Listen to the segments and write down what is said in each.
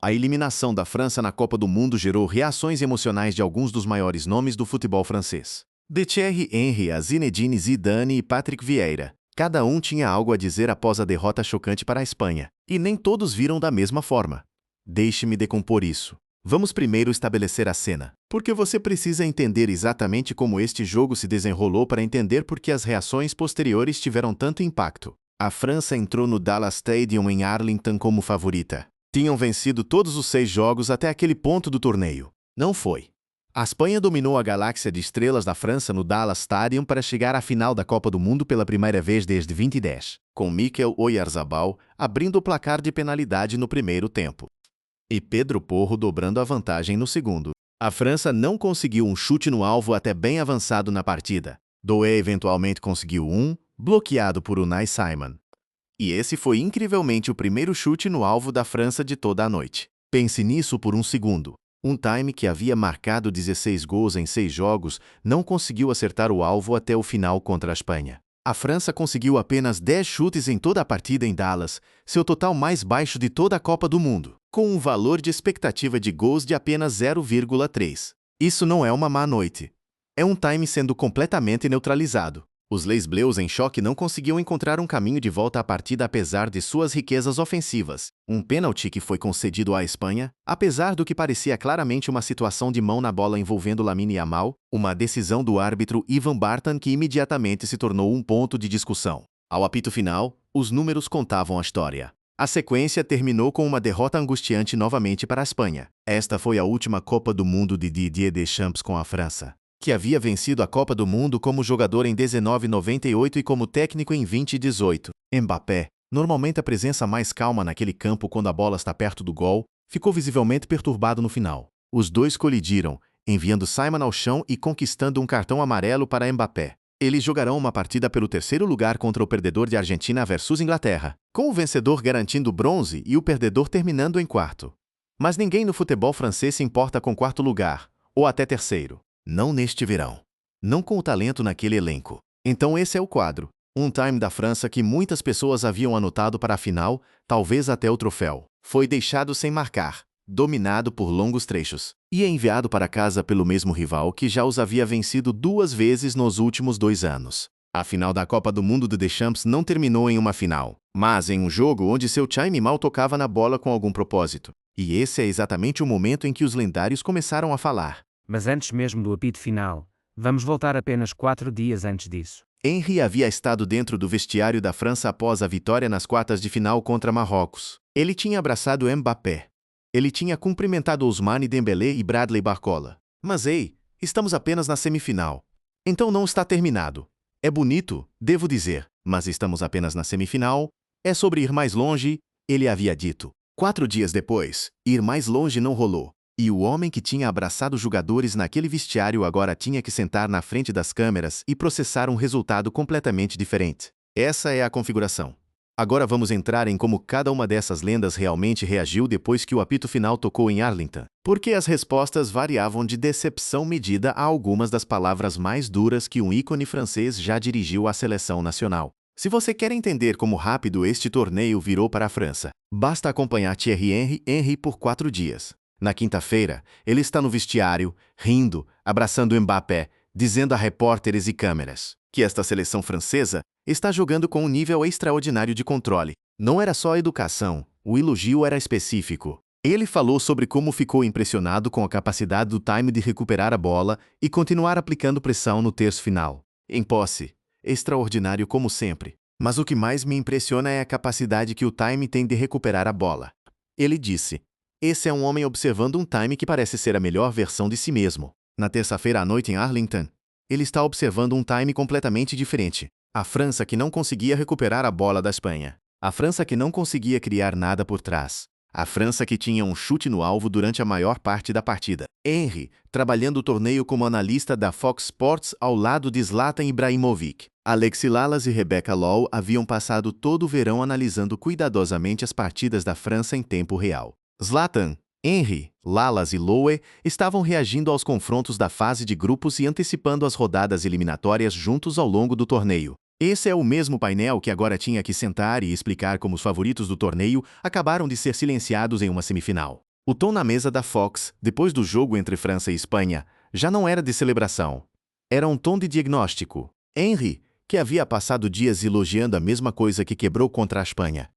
A eliminação da França na Copa do Mundo gerou reações emocionais de alguns dos maiores nomes do futebol francês. De Thierry Henry a Zinedine Zidane e Patrick Vieira. Cada um tinha algo a dizer após a derrota chocante para a Espanha. E nem todos viram da mesma forma. Deixe-me decompor isso. Vamos primeiro estabelecer a cena, porque você precisa entender exatamente como este jogo se desenrolou para entender por que as reações posteriores tiveram tanto impacto. A França entrou no Dallas Stadium em Arlington como favorita. Tinham vencido todos os 6 jogos até aquele ponto do torneio. Não foi. A Espanha dominou a galáxia de estrelas da França no Dallas Stadium para chegar à final da Copa do Mundo pela primeira vez desde 2010, com Mikel Oyarzabal abrindo o placar de penalidade no primeiro tempo e Pedro Porro dobrando a vantagem no segundo. A França não conseguiu um chute no alvo até bem avançado na partida. Doué eventualmente conseguiu um, bloqueado por Unai Simon. E esse foi incrivelmente o primeiro chute no alvo da França de toda a noite. Pense nisso por um segundo. Um time que havia marcado 16 gols em 6 jogos não conseguiu acertar o alvo até o final contra a Espanha. A França conseguiu apenas 10 chutes em toda a partida em Dallas, seu total mais baixo de toda a Copa do Mundo, com um valor de expectativa de gols de apenas 0,3. Isso não é uma má noite. É um time sendo completamente neutralizado. Os Les Bleus em choque não conseguiam encontrar um caminho de volta à partida apesar de suas riquezas ofensivas. Um pênalti que foi concedido à Espanha, apesar do que parecia claramente uma situação de mão na bola envolvendo Lamine Yamal, uma decisão do árbitro Ivan Barton que imediatamente se tornou um ponto de discussão. Ao apito final, os números contavam a história. A sequência terminou com uma derrota angustiante novamente para a Espanha. Esta foi a última Copa do Mundo de Didier Deschamps com a França, que havia vencido a Copa do Mundo como jogador em 1998 e como técnico em 2018. Mbappé, normalmente a presença mais calma naquele campo quando a bola está perto do gol, ficou visivelmente perturbado no final. Os dois colidiram, enviando Simon ao chão e conquistando um cartão amarelo para Mbappé. Eles jogarão uma partida pelo 3º lugar contra o perdedor de Argentina versus Inglaterra, com o vencedor garantindo bronze e o perdedor terminando em 4º. Mas ninguém no futebol francês se importa com 4º lugar, ou até 3º. Não neste verão. Não com o talento naquele elenco. Então esse é o quadro. Um time da França que muitas pessoas haviam anotado para a final, talvez até o troféu. Foi deixado sem marcar, dominado por longos trechos, e enviado para casa pelo mesmo rival que já os havia vencido 2 vezes nos últimos 2 anos. A final da Copa do Mundo de Deschamps não terminou em uma final, mas em um jogo onde seu time mal tocava na bola com algum propósito. E esse é exatamente o momento em que os lendários começaram a falar. Mas antes mesmo do apito final, vamos voltar apenas 4 dias antes disso. Henry havia estado dentro do vestiário da França após a vitória nas quartas de final contra Marrocos. Ele tinha abraçado Mbappé. Ele tinha cumprimentado Ousmane Dembélé e Bradley Barcola. Mas ei, estamos apenas na semifinal. Então não está terminado. É bonito, devo dizer, mas estamos apenas na semifinal. É sobre ir mais longe, ele havia dito. 4 dias depois, ir mais longe não rolou. E o homem que tinha abraçado jogadores naquele vestiário agora tinha que sentar na frente das câmeras e processar um resultado completamente diferente. Essa é a configuração. Agora vamos entrar em como cada uma dessas lendas realmente reagiu depois que o apito final tocou em Arlington, porque as respostas variavam de decepção medida a algumas das palavras mais duras que um ícone francês já dirigiu à seleção nacional. Se você quer entender como rápido este torneio virou para a França, basta acompanhar Thierry Henry por 4 dias. Na quinta-feira, ele está no vestiário, rindo, abraçando Mbappé, dizendo a repórteres e câmeras que esta seleção francesa está jogando com um nível extraordinário de controle. Não era só educação, o elogio era específico. Ele falou sobre como ficou impressionado com a capacidade do time de recuperar a bola e continuar aplicando pressão no terço final. Em posse, extraordinário como sempre. Mas o que mais me impressiona é a capacidade que o time tem de recuperar a bola. Ele disse: esse é um homem observando um time que parece ser a melhor versão de si mesmo. Na terça-feira à noite em Arlington, ele está observando um time completamente diferente. A França que não conseguia recuperar a bola da Espanha. A França que não conseguia criar nada por trás. A França que tinha um chute no alvo durante a maior parte da partida. Henry, trabalhando o torneio como analista da Fox Sports ao lado de Zlatan Ibrahimovic. Alexi Lalas e Rebecca Lowe haviam passado todo o verão analisando cuidadosamente as partidas da França em tempo real. Zlatan, Henry, Lalas e Lowe estavam reagindo aos confrontos da fase de grupos e antecipando as rodadas eliminatórias juntos ao longo do torneio. Esse é o mesmo painel que agora tinha que sentar e explicar como os favoritos do torneio acabaram de ser silenciados em uma semifinal. O tom na mesa da Fox, depois do jogo entre França e Espanha, já não era de celebração. Era um tom de diagnóstico. Henry, que havia passado dias elogiando a mesma coisa que quebrou contra a Espanha.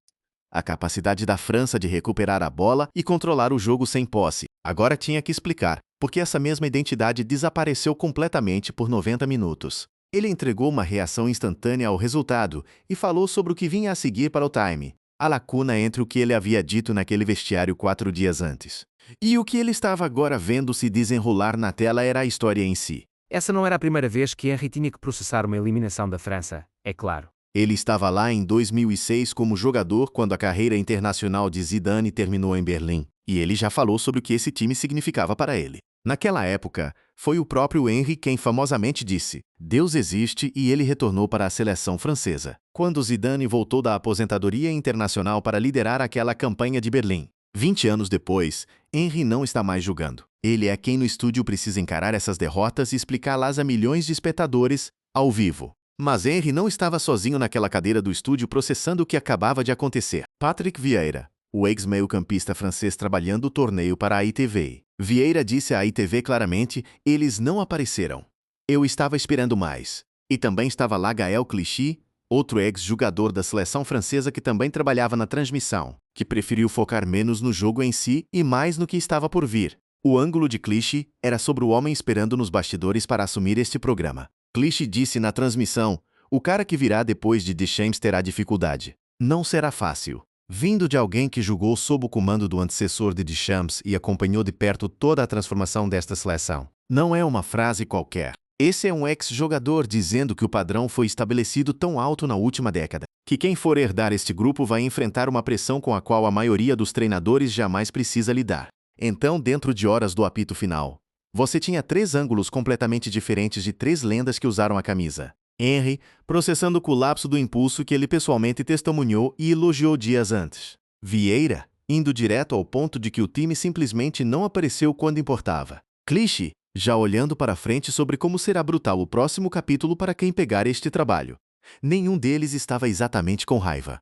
A capacidade da França de recuperar a bola e controlar o jogo sem posse. Agora tinha que explicar, porque essa mesma identidade desapareceu completamente por 90 minutos. Ele entregou uma reação instantânea ao resultado e falou sobre o que vinha a seguir para o time. A lacuna entre o que ele havia dito naquele vestiário 4 dias antes e o que ele estava agora vendo se desenrolar na tela era a história em si. Essa não era a primeira vez que Henry tinha que processar uma eliminação da França, é claro. Ele estava lá em 2006 como jogador quando a carreira internacional de Zidane terminou em Berlim, e ele já falou sobre o que esse time significava para ele. Naquela época, foi o próprio Henry quem famosamente disse: "Deus existe", e ele retornou para a seleção francesa, quando Zidane voltou da aposentadoria internacional para liderar aquela campanha de Berlim. 20 anos depois, Henry não está mais julgando. Ele é quem no estúdio precisa encarar essas derrotas e explicá-las a milhões de espectadores, ao vivo. Mas Henry não estava sozinho naquela cadeira do estúdio processando o que acabava de acontecer. Patrick Vieira, o ex-meio-campista francês trabalhando o torneio para a ITV. Vieira disse à ITV claramente: "Eles não apareceram. Eu estava esperando mais." E também estava lá Gaël Clichy, outro ex-jogador da seleção francesa que também trabalhava na transmissão, que preferiu focar menos no jogo em si e mais no que estava por vir. O ângulo de Clichy era sobre o homem esperando nos bastidores para assumir este programa. Clichy disse na transmissão: "O cara que virá depois de Deschamps terá dificuldade. Não será fácil." Vindo de alguém que jogou sob o comando do antecessor de Deschamps e acompanhou de perto toda a transformação desta seleção. Não é uma frase qualquer. Esse é um ex-jogador dizendo que o padrão foi estabelecido tão alto na última década, que quem for herdar este grupo vai enfrentar uma pressão com a qual a maioria dos treinadores jamais precisa lidar. Então, dentro de horas do apito final, você tinha 3 ângulos completamente diferentes de 3 lendas que usaram a camisa. Henry, processando o colapso do impulso que ele pessoalmente testemunhou e elogiou dias antes. Vieira, indo direto ao ponto de que o time simplesmente não apareceu quando importava. Clichy, já olhando para frente sobre como será brutal o próximo capítulo para quem pegar este trabalho. Nenhum deles estava exatamente com raiva.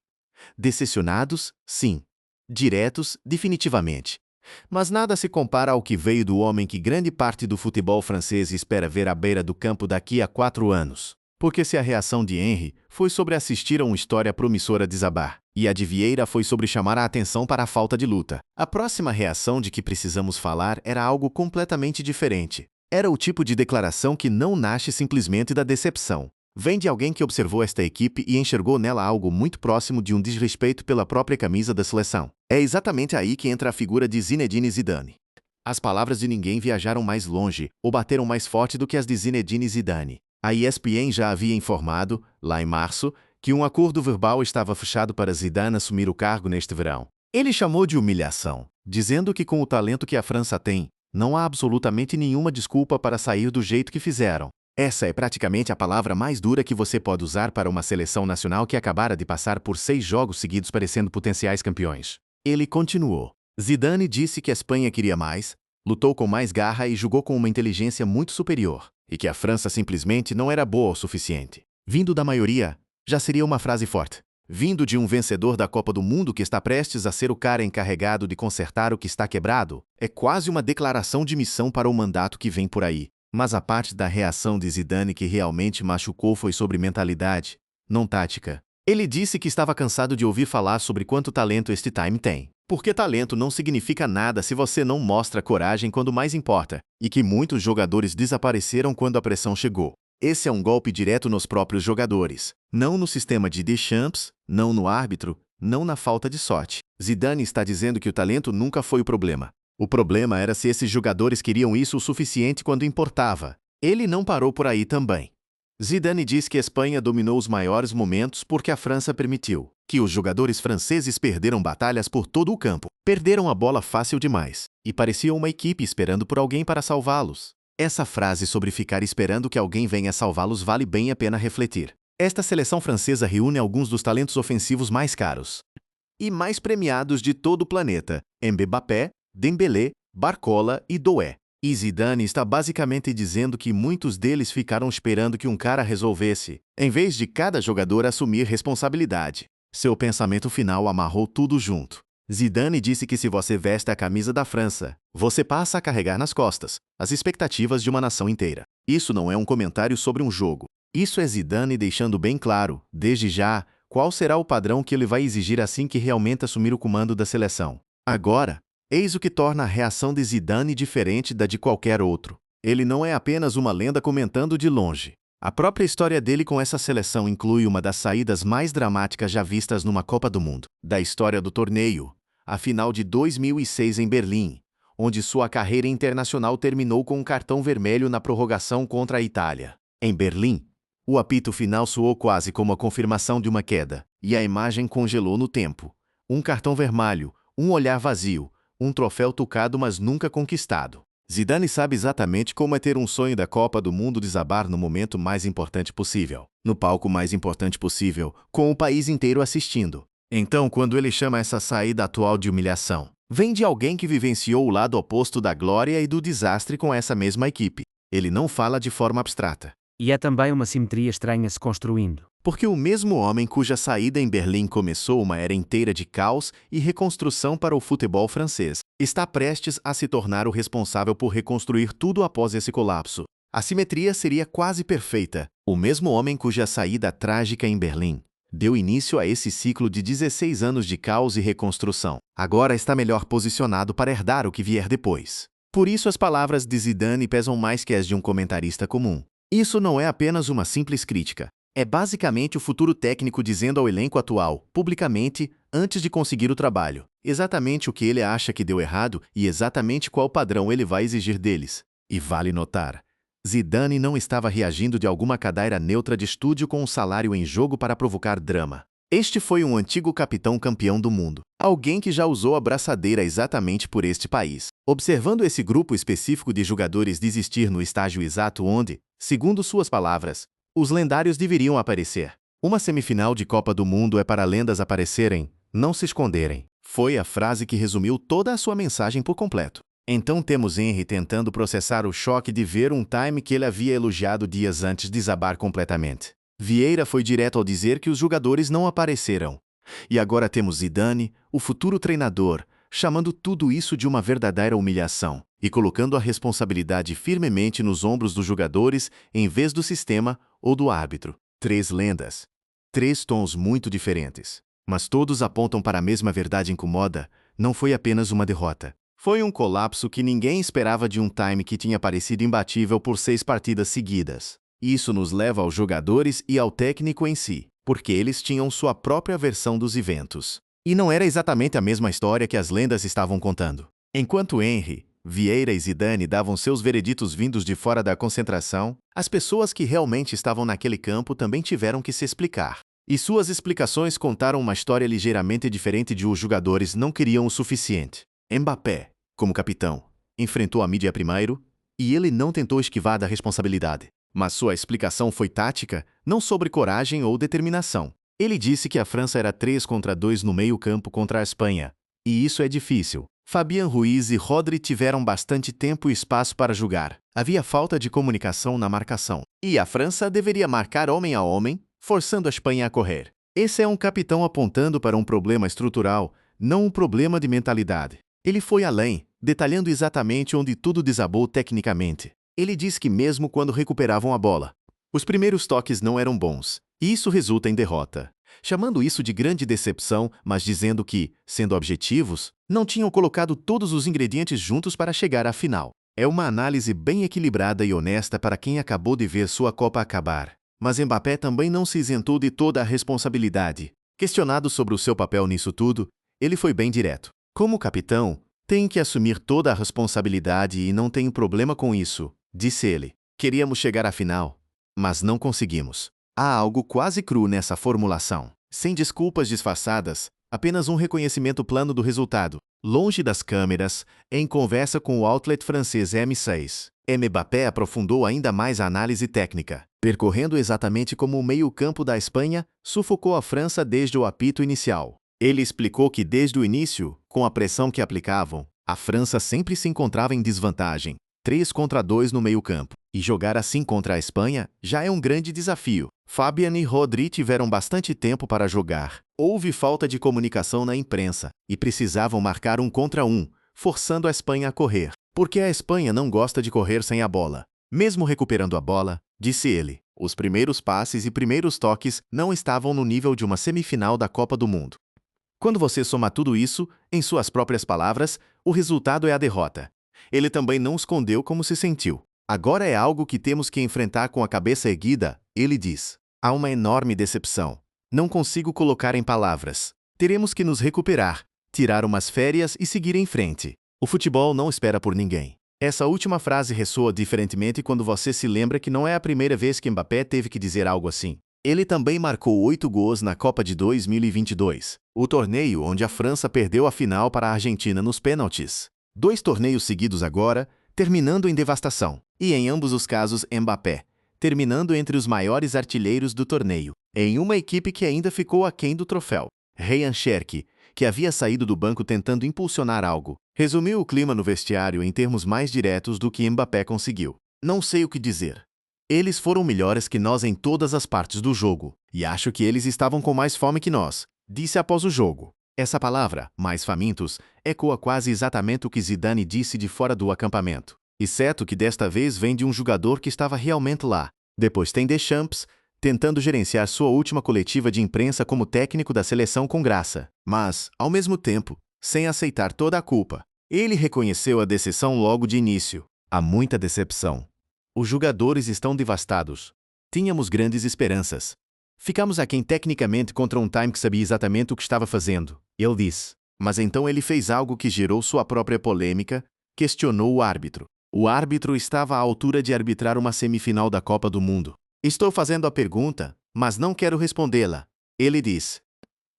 Decepcionados, sim. Diretos, definitivamente. Mas nada se compara ao que veio do homem que grande parte do futebol francês espera ver à beira do campo daqui a 4 anos. Porque se a reação de Henry foi sobre assistir a uma história promissora desabar, e a de Vieira foi sobre chamar a atenção para a falta de luta, a próxima reação de que precisamos falar era algo completamente diferente. Era o tipo de declaração que não nasce simplesmente da decepção. Vem de alguém que observou esta equipe e enxergou nela algo muito próximo de um desrespeito pela própria camisa da seleção. É exatamente aí que entra a figura de Zinedine Zidane. As palavras de ninguém viajaram mais longe ou bateram mais forte do que as de Zinedine Zidane. A ESPN já havia informado, lá em março, que um acordo verbal estava fechado para Zidane assumir o cargo neste verão. Ele chamou de humilhação, dizendo que com o talento que a França tem, não há absolutamente nenhuma desculpa para sair do jeito que fizeram. Essa é praticamente a palavra mais dura que você pode usar para uma seleção nacional que acabara de passar por 6 jogos seguidos parecendo potenciais campeões. Ele continuou. Zidane disse que a Espanha queria mais, lutou com mais garra e jogou com uma inteligência muito superior, e que a França simplesmente não era boa o suficiente. Vindo da maioria, já seria uma frase forte. Vindo de um vencedor da Copa do Mundo que está prestes a ser o cara encarregado de consertar o que está quebrado, é quase uma declaração de missão para o mandato que vem por aí. Mas a parte da reação de Zidane que realmente machucou foi sobre mentalidade, não tática. Ele disse que estava cansado de ouvir falar sobre quanto talento este time tem. Porque talento não significa nada se você não mostra coragem quando mais importa, e que muitos jogadores desapareceram quando a pressão chegou. Esse é um golpe direto nos próprios jogadores, não no sistema de Deschamps, não no árbitro, não na falta de sorte. Zidane está dizendo que o talento nunca foi o problema. O problema era se esses jogadores queriam isso o suficiente quando importava. Ele não parou por aí também. Zidane diz que a Espanha dominou os maiores momentos porque a França permitiu, que os jogadores franceses perderam batalhas por todo o campo, perderam a bola fácil demais, e pareciam uma equipe esperando por alguém para salvá-los. Essa frase sobre ficar esperando que alguém venha salvá-los vale bem a pena refletir. Esta seleção francesa reúne alguns dos talentos ofensivos mais caros e mais premiados de todo o planeta: Mbappé, Dembélé, Barcola e Doué. E Zidane está basicamente dizendo que muitos deles ficaram esperando que um cara resolvesse, em vez de cada jogador assumir responsabilidade. Seu pensamento final amarrou tudo junto. Zidane disse que se você veste a camisa da França, você passa a carregar nas costas as expectativas de uma nação inteira. Isso não é um comentário sobre um jogo. Isso é Zidane deixando bem claro, desde já, qual será o padrão que ele vai exigir assim que realmente assumir o comando da seleção. Agora, eis o que torna a reação de Zidane diferente da de qualquer outro. Ele não é apenas uma lenda comentando de longe. A própria história dele com essa seleção inclui uma das saídas mais dramáticas já vistas numa Copa do Mundo. Da história do torneio, a final de 2006 em Berlim, onde sua carreira internacional terminou com um cartão vermelho na prorrogação contra a Itália. Em Berlim, o apito final soou quase como a confirmação de uma queda, e a imagem congelou no tempo. Um cartão vermelho, um olhar vazio, um troféu tocado mas nunca conquistado. Zidane sabe exatamente como é ter um sonho da Copa do Mundo desabar no momento mais importante possível, no palco mais importante possível, com o país inteiro assistindo. Então, quando ele chama essa saída atual de humilhação, vem de alguém que vivenciou o lado oposto da glória e do desastre com essa mesma equipe. Ele não fala de forma abstrata. E é também uma simetria estranha se construindo. Porque o mesmo homem cuja saída em Berlim começou uma era inteira de caos e reconstrução para o futebol francês, está prestes a se tornar o responsável por reconstruir tudo após esse colapso. A simetria seria quase perfeita. O mesmo homem cuja saída trágica em Berlim deu início a esse ciclo de 16 anos de caos e reconstrução. Agora está melhor posicionado para herdar o que vier depois. Por isso as palavras de Zidane pesam mais que as de um comentarista comum. Isso não é apenas uma simples crítica. É basicamente o futuro técnico dizendo ao elenco atual, publicamente, antes de conseguir o trabalho, exatamente o que ele acha que deu errado e exatamente qual padrão ele vai exigir deles. E vale notar, Zidane não estava reagindo de alguma cadeira neutra de estúdio com um salário em jogo para provocar drama. Este foi um antigo capitão campeão do mundo, alguém que já usou a braçadeira exatamente por este país. Observando esse grupo específico de jogadores desistir no estágio exato onde, segundo suas palavras, os lendários deveriam aparecer. Uma semifinal de Copa do Mundo é para lendas aparecerem, não se esconderem. Foi a frase que resumiu toda a sua mensagem por completo. Então temos Henry tentando processar o choque de ver um time que ele havia elogiado dias antes desabar completamente. Vieira foi direto ao dizer que os jogadores não apareceram. E agora temos Zidane, o futuro treinador, chamando tudo isso de uma verdadeira humilhação e colocando a responsabilidade firmemente nos ombros dos jogadores em vez do sistema ou do árbitro. 3 lendas. 3 tons muito diferentes. Mas todos apontam para a mesma verdade incomoda. Não foi apenas uma derrota. Foi um colapso que ninguém esperava de um time que tinha parecido imbatível por 6 partidas seguidas. Isso nos leva aos jogadores e ao técnico em si, porque eles tinham sua própria versão dos eventos. E não era exatamente a mesma história que as lendas estavam contando. Enquanto Henry, Vieira e Zidane davam seus vereditos vindos de fora da concentração, as pessoas que realmente estavam naquele campo também tiveram que se explicar. E suas explicações contaram uma história ligeiramente diferente de os jogadores não queriam o suficiente. Mbappé, como capitão, enfrentou a mídia primeiro e ele não tentou esquivar da responsabilidade. Mas sua explicação foi tática, não sobre coragem ou determinação. Ele disse que a França era 3 contra 2 no meio-campo contra a Espanha. E isso é difícil. Fabian Ruiz e Rodri tiveram bastante tempo e espaço para jogar. Havia falta de comunicação na marcação. E a França deveria marcar homem a homem, forçando a Espanha a correr. Esse é um capitão apontando para um problema estrutural, não um problema de mentalidade. Ele foi além, detalhando exatamente onde tudo desabou tecnicamente. Ele diz que mesmo quando recuperavam a bola, os primeiros toques não eram bons, e isso resulta em derrota. Chamando isso de grande decepção, mas dizendo que, sendo objetivos, não tinham colocado todos os ingredientes juntos para chegar à final. É uma análise bem equilibrada e honesta para quem acabou de ver sua Copa acabar. Mas Mbappé também não se isentou de toda a responsabilidade. Questionado sobre o seu papel nisso tudo, ele foi bem direto. Como capitão, tem que assumir toda a responsabilidade e não tenho problema com isso, disse ele. Queríamos chegar à final, mas não conseguimos. Há algo quase cru nessa formulação. Sem desculpas disfarçadas, apenas um reconhecimento plano do resultado. Longe das câmeras, em conversa com o outlet francês M6, Mbappé aprofundou ainda mais a análise técnica, percorrendo exatamente como o meio-campo da Espanha sufocou a França desde o apito inicial. Ele explicou que desde o início, com a pressão que aplicavam, a França sempre se encontrava em desvantagem, 3 contra 2 no meio-campo. E jogar assim contra a Espanha já é um grande desafio. Fabian e Rodri tiveram bastante tempo para jogar. Houve falta de comunicação na imprensa e precisavam marcar 1 contra 1, forçando a Espanha a correr. Porque a Espanha não gosta de correr sem a bola. Mesmo recuperando a bola, disse ele, os primeiros passes e primeiros toques não estavam no nível de uma semifinal da Copa do Mundo. Quando você soma tudo isso, em suas próprias palavras, o resultado é a derrota. Ele também não escondeu como se sentiu. Agora é algo que temos que enfrentar com a cabeça erguida, ele diz. Há uma enorme decepção. Não consigo colocar em palavras. Teremos que nos recuperar, tirar umas férias e seguir em frente. O futebol não espera por ninguém. Essa última frase ressoa diferentemente quando você se lembra que não é a primeira vez que Mbappé teve que dizer algo assim. Ele também marcou 8 gols na Copa de 2022, o torneio onde a França perdeu a final para a Argentina nos pênaltis. 2 torneios seguidos agora, terminando em devastação. E em ambos os casos Mbappé, terminando entre os maiores artilheiros do torneio, em uma equipe que ainda ficou aquém do troféu. Ryan Cherki, que havia saído do banco tentando impulsionar algo, resumiu o clima no vestiário em termos mais diretos do que Mbappé conseguiu. Não sei o que dizer. Eles foram melhores que nós em todas as partes do jogo, e acho que eles estavam com mais fome que nós, disse após o jogo. Essa palavra, mais famintos, ecoa quase exatamente o que Zidane disse de fora do acampamento, exceto que desta vez vem de um jogador que estava realmente lá. Depois tem Deschamps, tentando gerenciar sua última coletiva de imprensa como técnico da seleção com graça, mas, ao mesmo tempo, sem aceitar toda a culpa. Ele reconheceu a decepção logo de início. Há muita decepção. Os jogadores estão devastados. Tínhamos grandes esperanças. Ficamos aquém tecnicamente contra um time que sabia exatamente o que estava fazendo, ele disse. Mas então ele fez algo que gerou sua própria polêmica, questionou o árbitro. O árbitro estava à altura de arbitrar uma semifinal da Copa do Mundo. Estou fazendo a pergunta, mas não quero respondê-la, ele disse.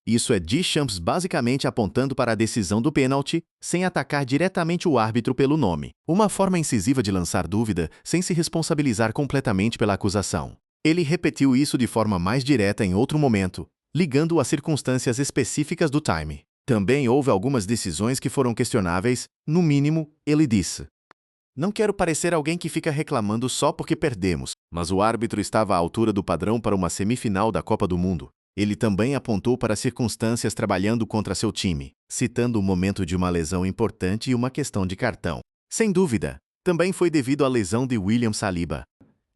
Isso é Deschamps basicamente apontando para a decisão do pênalti, sem atacar diretamente o árbitro pelo nome. Uma forma incisiva de lançar dúvida, sem se responsabilizar completamente pela acusação. Ele repetiu isso de forma mais direta em outro momento, ligando-o às circunstâncias específicas do time. Também houve algumas decisões que foram questionáveis, no mínimo, ele disse. Não quero parecer alguém que fica reclamando só porque perdemos, mas o árbitro estava à altura do padrão para uma semifinal da Copa do Mundo. Ele também apontou para circunstâncias trabalhando contra seu time, citando o momento de uma lesão importante e uma questão de cartão. Sem dúvida, também foi devido à lesão de William Saliba.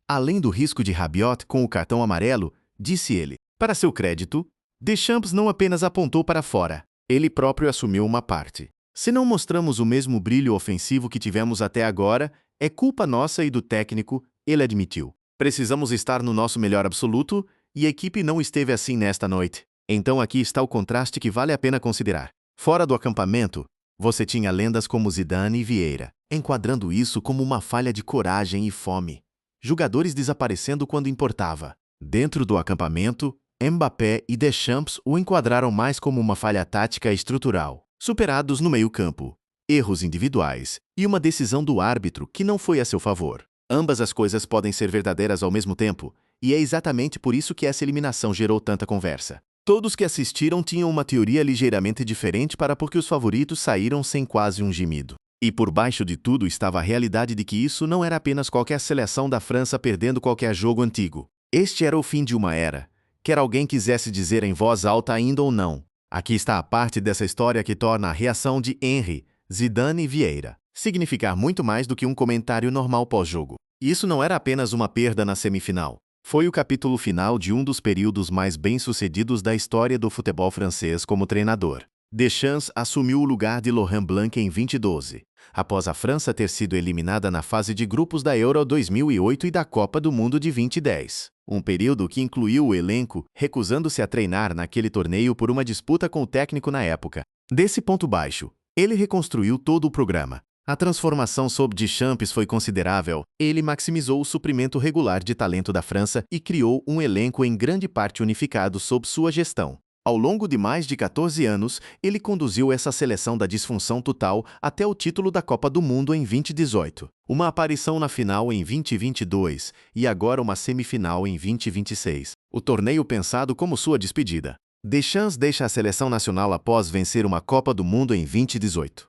Além do risco de Rabiot com o cartão amarelo, disse ele. Para seu crédito, Deschamps não apenas apontou para fora, ele próprio assumiu uma parte. Se não mostramos o mesmo brilho ofensivo que tivemos até agora, é culpa nossa e do técnico, ele admitiu. Precisamos estar no nosso melhor absoluto, e a equipe não esteve assim nesta noite. Então aqui está o contraste que vale a pena considerar. Fora do acampamento, você tinha lendas como Zidane e Vieira, enquadrando isso como uma falha de coragem e fome. Jogadores desaparecendo quando importava. Dentro do acampamento, Mbappé e Deschamps o enquadraram mais como uma falha tática estrutural, superados no meio-campo, erros individuais e uma decisão do árbitro que não foi a seu favor. Ambas as coisas podem ser verdadeiras ao mesmo tempo, e é exatamente por isso que essa eliminação gerou tanta conversa. Todos que assistiram tinham uma teoria ligeiramente diferente para porque os favoritos saíram sem quase um gemido. E por baixo de tudo estava a realidade de que isso não era apenas qualquer seleção da França perdendo qualquer jogo antigo. Este era o fim de uma era. Quer alguém quisesse dizer em voz alta ainda ou não. Aqui está a parte dessa história que torna a reação de Henry, Zidane e Vieira significar muito mais do que um comentário normal pós-jogo. Isso não era apenas uma perda na semifinal. Foi o capítulo final de um dos períodos mais bem-sucedidos da história do futebol francês como treinador. Deschamps assumiu o lugar de Laurent Blanc em 2012, após a França ter sido eliminada na fase de grupos da Euro 2008 e da Copa do Mundo de 2010. Um período que incluiu o elenco recusando-se a treinar naquele torneio por uma disputa com o técnico na época. Desse ponto baixo, ele reconstruiu todo o programa. A transformação sob Deschamps foi considerável. Ele maximizou o suprimento regular de talento da França e criou um elenco em grande parte unificado sob sua gestão. Ao longo de mais de 14 anos, ele conduziu essa seleção da disfunção total até o título da Copa do Mundo em 2018, uma aparição na final em 2022 e agora uma semifinal em 2026. O torneio pensado como sua despedida. Deschamps deixa a seleção nacional após vencer uma Copa do Mundo em 2018.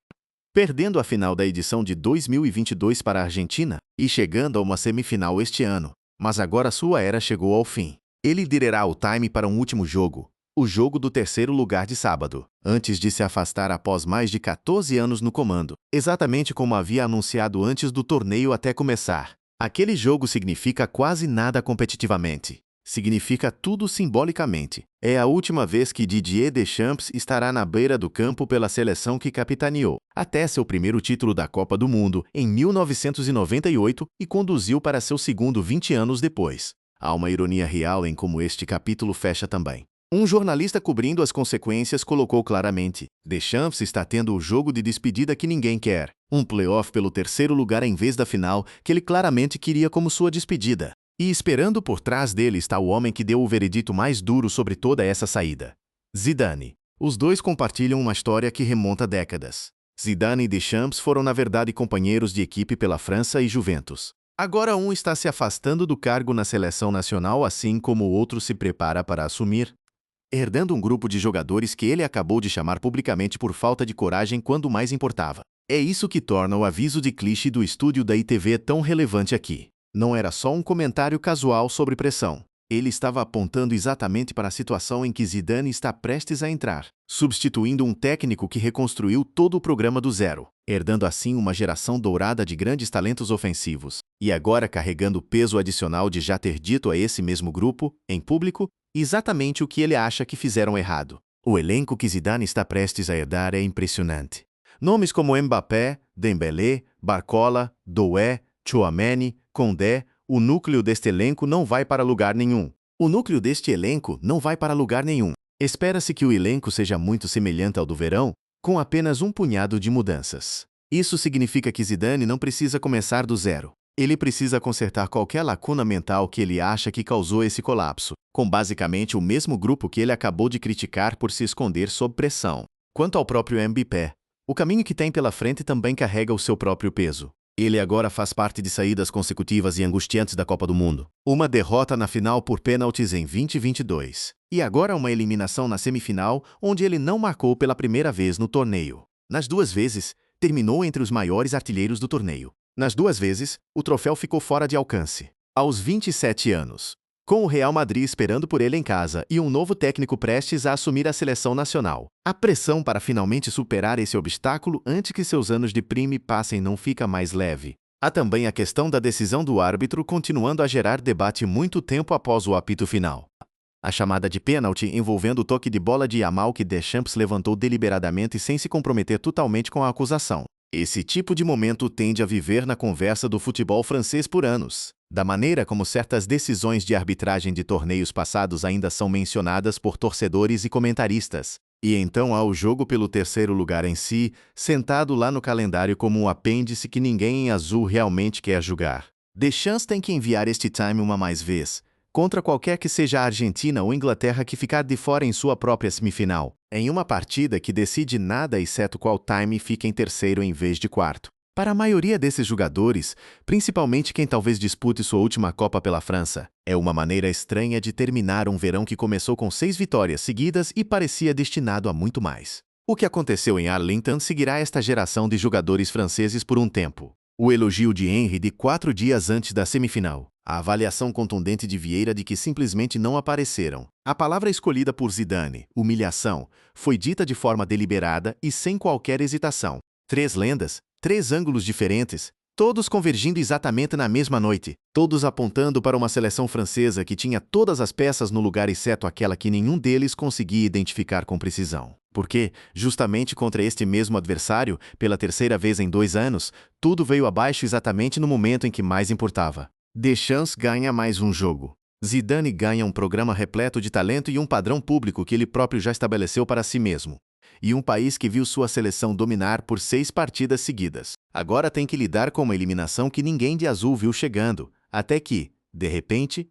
perdendo a final da edição de 2022 para a Argentina e chegando a uma semifinal este ano. Mas agora sua era chegou ao fim. Ele liderará o time para um último jogo, o jogo do terceiro lugar de sábado, antes de se afastar após mais de 14 anos no comando, exatamente como havia anunciado antes do torneio até começar. Aquele jogo significa quase nada competitivamente. Significa tudo simbolicamente. É a última vez que Didier Deschamps estará na beira do campo pela seleção que capitaneou, até seu primeiro título da Copa do Mundo em 1998 e conduziu para seu segundo 20 anos depois. Há uma ironia real em como este capítulo fecha também. Um jornalista cobrindo as consequências colocou claramente: Deschamps está tendo o jogo de despedida que ninguém quer. Um playoff pelo terceiro lugar em vez da final que ele claramente queria como sua despedida. E esperando por trás dele está o homem que deu o veredito mais duro sobre toda essa saída: Zidane. Os dois compartilham uma história que remonta décadas. Zidane e Deschamps foram na verdade companheiros de equipe pela França e Juventus. Agora um está se afastando do cargo na seleção nacional assim como o outro se prepara para assumir, herdando um grupo de jogadores que ele acabou de chamar publicamente por falta de coragem quando mais importava. É isso que torna o aviso de clichê do estúdio da ITV tão relevante aqui. Não era só um comentário casual sobre pressão. Ele estava apontando exatamente para a situação em que Zidane está prestes a entrar, substituindo um técnico que reconstruiu todo o programa do zero, herdando assim uma geração dourada de grandes talentos ofensivos, e agora carregando o peso adicional de já ter dito a esse mesmo grupo, em público, exatamente o que ele acha que fizeram errado. O elenco que Zidane está prestes a herdar é impressionante. Nomes como Mbappé, Dembélé, Barcola, Doué, Tchouaméni, Condé, o núcleo deste elenco não vai para lugar nenhum. O núcleo deste elenco não vai para lugar nenhum. Espera-se que o elenco seja muito semelhante ao do verão, com apenas um punhado de mudanças. Isso significa que Zidane não precisa começar do zero. Ele precisa consertar qualquer lacuna mental que ele acha que causou esse colapso, com basicamente o mesmo grupo que ele acabou de criticar por se esconder sob pressão. Quanto ao próprio Mbappé, o caminho que tem pela frente também carrega o seu próprio peso. Ele agora faz parte de saídas consecutivas e angustiantes da Copa do Mundo. Uma derrota na final por pênaltis em 2022. E agora uma eliminação na semifinal, onde ele não marcou pela primeira vez no torneio. Nas duas vezes, terminou entre os maiores artilheiros do torneio. Nas duas vezes, o troféu ficou fora de alcance. Aos 27 anos. Com o Real Madrid esperando por ele em casa e um novo técnico prestes a assumir a seleção nacional. A pressão para finalmente superar esse obstáculo antes que seus anos de prime passem não fica mais leve. Há também a questão da decisão do árbitro continuando a gerar debate muito tempo após o apito final. A chamada de pênalti envolvendo o toque de bola de Yamal que Deschamps levantou deliberadamente sem se comprometer totalmente com a acusação. Esse tipo de momento tende a viver na conversa do futebol francês por anos, da maneira como certas decisões de arbitragem de torneios passados ainda são mencionadas por torcedores e comentaristas. E então há o jogo pelo terceiro lugar em si, sentado lá no calendário como um apêndice que ninguém em azul realmente quer julgar. Deschamps tem que enviar este time uma mais vez, contra qualquer que seja a Argentina ou Inglaterra que ficar de fora em sua própria semifinal, em uma partida que decide nada exceto qual time fica em terceiro em vez de quarto. Para a maioria desses jogadores, principalmente quem talvez dispute sua última Copa pela França, é uma maneira estranha de terminar um verão que começou com 6 vitórias seguidas e parecia destinado a muito mais. O que aconteceu em Arlington seguirá esta geração de jogadores franceses por um tempo. O elogio de Henry de 4 dias antes da semifinal. A avaliação contundente de Vieira de que simplesmente não apareceram. A palavra escolhida por Zidane, humilhação, foi dita de forma deliberada e sem qualquer hesitação. 3 lendas, 3 ângulos diferentes, todos convergindo exatamente na mesma noite, todos apontando para uma seleção francesa que tinha todas as peças no lugar exceto aquela que nenhum deles conseguia identificar com precisão. Porque, justamente contra este mesmo adversário, pela terceira vez em 2 anos, tudo veio abaixo exatamente no momento em que mais importava. Deschamps ganha mais um jogo. Zidane ganha um programa repleto de talento e um padrão público que ele próprio já estabeleceu para si mesmo. E um país que viu sua seleção dominar por 6 partidas seguidas. Agora tem que lidar com uma eliminação que ninguém de azul viu chegando, até que, de repente,